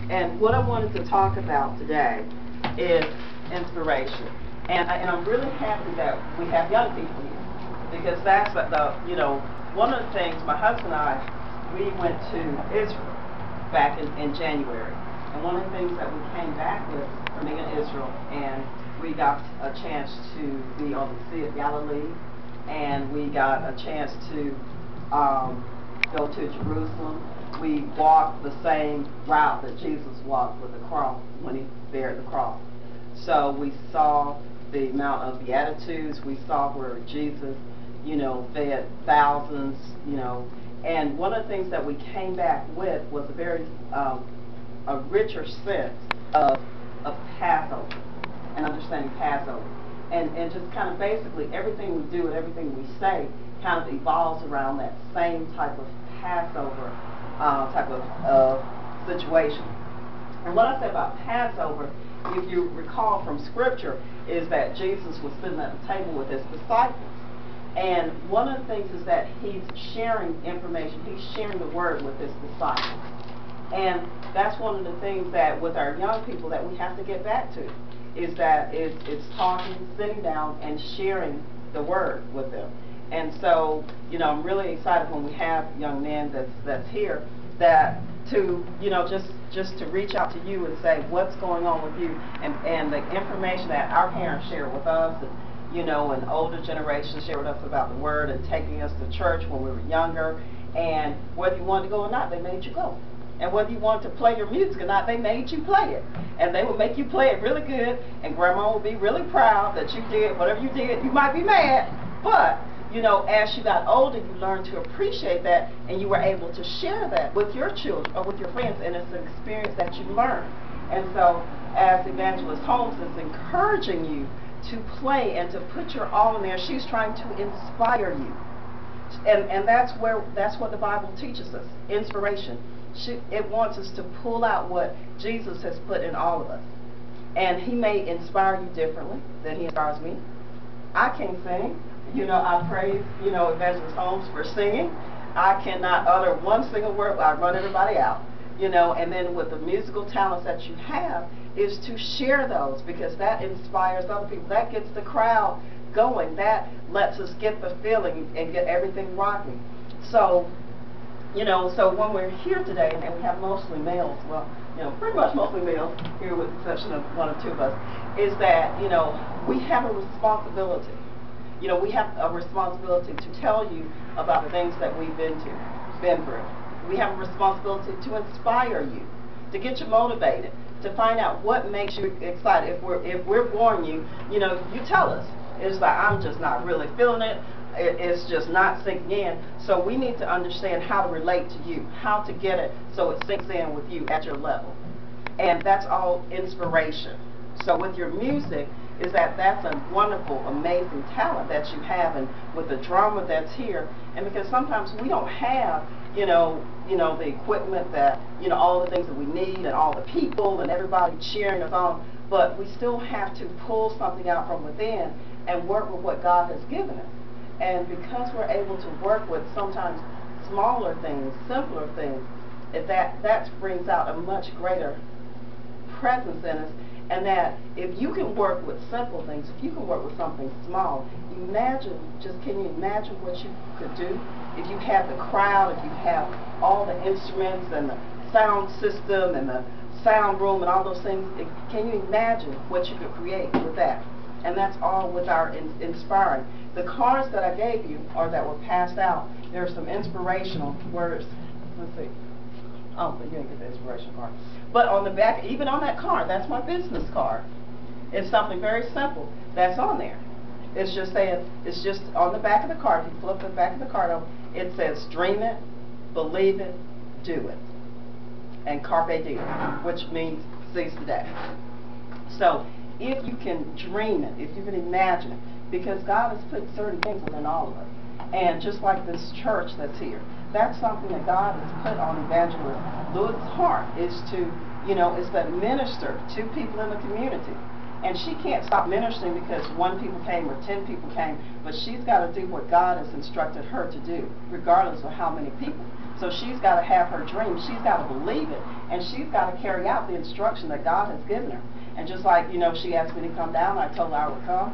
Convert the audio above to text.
And what I wanted to talk about today is inspiration. And I'm really happy that we have young people here, because that's one of the things, my husband and I, we went to Israel back in January. And one of the things that we came back with from being in Israel, and we got a chance to be on the Sea of Galilee, and we got a chance to go to Jerusalem. We walked the same route that Jesus walked with the cross when he bared the cross. So we saw the Mount of Beatitudes. We saw where Jesus, fed thousands, and one of the things that we came back with was a very a richer sense of Passover and understanding Passover. And just kind of basically everything we do and everything we say kind of evolves around that same type of Passover type of situation. And what I say about Passover, if you recall from Scripture, is that Jesus was sitting at the table with his disciples. And one of the things is that he's sharing information. He's sharing the word with his disciples. And that's one of the things that with our young people that we have to get back to, is that it's talking, sitting down, and sharing the word with them. And so, I'm really excited when we have young men that's here, that to, just to reach out to you and say what's going on with you, and the information that our parents share with us, and older generations share with us about the word and taking us to church when we were younger, and whether you wanted to go or not, they made you go. And whether you wanted to play your music or not, they made you play it. And they would make you play it really good, and Grandma would be really proud that you did whatever you did. You might be mad, but as you got older, you learned to appreciate that, and you were able to share that with your children or with your friends, and it's an experience that you learned. And so, as Evangelist Holmes is encouraging you to play and to put your all in there, she's trying to inspire you. And that's what the Bible teaches us, inspiration. It wants us to pull out what Jesus has put in all of us. And he may inspire you differently than he inspires me. I can't sing. I praise, Evangelist Holmes for singing. I cannot utter one single word. I run everybody out. And then with the musical talents that you have is to share those, because that inspires other people. That gets the crowd going. That lets us get the feeling and get everything rocking. So, so when we're here today, and we have mostly males, well, pretty much mostly males here with the exception of one or two of us, is that, we have a responsibility. We have a responsibility to tell you about the things that we've been through. We have a responsibility to inspire you, to get you motivated, to find out what makes you excited. If we're boring you, you tell us. It's like, I'm just not really feeling it. It's just not sinking in. So we need to understand how to relate to you, how to get it so it sinks in with you at your level. And that's all inspiration. So with your music, that's a wonderful, amazing talent that you have, and with the drama that's here. And because sometimes we don't have, the equipment that, all the things that we need, and all the people and everybody cheering us on, but we still have to pull something out from within and work with what God has given us. And because we're able to work with sometimes smaller things, simpler things, that brings out a much greater presence in us. And that if you can work with simple things, if you can work with something small, can you imagine what you could do if you have the crowd, if you have all the instruments and the sound system and the sound room and all those things? Can you imagine what you could create with that? And that's all with our inspiring. The cards that I gave you, or that were passed out, there are some inspirational words. Let's see. Oh, but you didn't get the inspiration card. But on the back, even on that card, that's my business card. It's something very simple that's on there. It's just saying, it's just on the back of the card. If you flip the back of the card over, it says, dream it, believe it, do it. And carpe diem, which means seize the day. So, if you can dream it, if you can imagine it, because God has put certain things within all of us. And just like this church that's here, that's something that God has put on Evangelist Lewis's heart, is to, is to minister to people in the community. And she can't stop ministering because 1 people came or 10 people came, but she's got to do what God has instructed her to do, regardless of how many people. So she's got to have her dream. She's got to believe it, and she's got to carry out the instruction that God has given her. And just like, you know, she asked me to come down, I told her I would come.